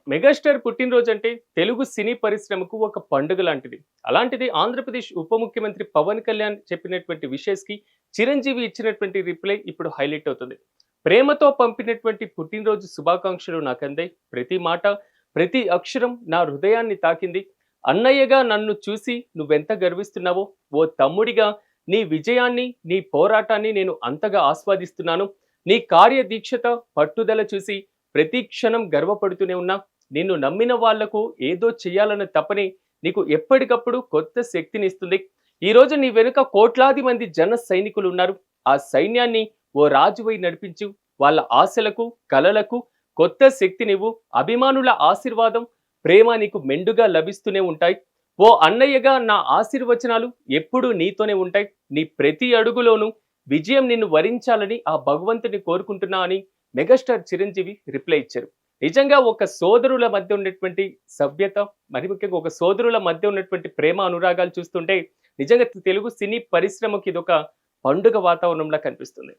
Megastar పుట్టినరోజు అంటే తెలుగు సినీ పరిశ్రమకు ఒక పండుగ లాంటిది. అలాంటిది ఆంధ్రప్రదేశ్ ఉప ముఖ్యమంత్రి పవన్ కళ్యాణ్ చెప్పినటువంటి విషెస్‌కి చిరంజీవి ఇచ్చినటువంటి రిప్లై ఇప్పుడు హైలైట్ అవుతుంది. ప్రేమతో పంపినటువంటి పుట్టినరోజు శుభాకాంక్షలు నాకందాయి. ప్రతి మాట, ప్రతి అక్షరం నా హృదయాన్ని తాకింది. అన్నయ్యగా నన్ను చూసి నువ్వెంత గర్విస్తున్నావో, ఓ తమ్ముడిగా నీ విజయాన్ని, నీ పోరాటాన్ని నేను అంతగా ఆస్వాదిస్తున్నాను. నీ కార్యదీక్షత, పట్టుదల చూసి ప్రతి క్షణం గర్వపడుతూనే ఉన్నా. నిన్ను నమ్మిన వాళ్లకు ఏదో చెయ్యాలన్న తపనే నీకు ఎప్పటికప్పుడు కొత్త శక్తినిస్తుంది. ఈరోజు నీ వెనుక కోట్లాది మంది జన సైనికులు ఉన్నారు. ఆ సైన్యాన్ని ఓ రాజువై నడిపించు. వాళ్ళ ఆశలకు, కలలకు కొత్త శక్తినివ్వు. అభిమానుల ఆశీర్వాదం, ప్రేమ నీకు మెండుగా లభిస్తూనే ఉంటాయి. ఓ అన్నయ్యగా నా ఆశీర్వచనాలు ఎప్పుడూ నీతోనే ఉంటాయి. నీ ప్రతి అడుగులోనూ విజయం నిన్ను వరించాలని ఆ భగవంతుని కోరుకుంటున్నా అని మెగాస్టార్ చిరంజీవి రిప్లై ఇచ్చారు. నిజంగా ఒక సోదరుల మధ్య ఉన్నటువంటి సభ్యత, మరి ముఖ్యంగా ఒక సోదరుల మధ్య ఉన్నటువంటి ప్రేమ అనురాగాలు చూస్తుంటే నిజంగా తెలుగు సినీ పరిశ్రమకి ఇదొక పండుగ వాతావరణంలా కనిపిస్తుంది.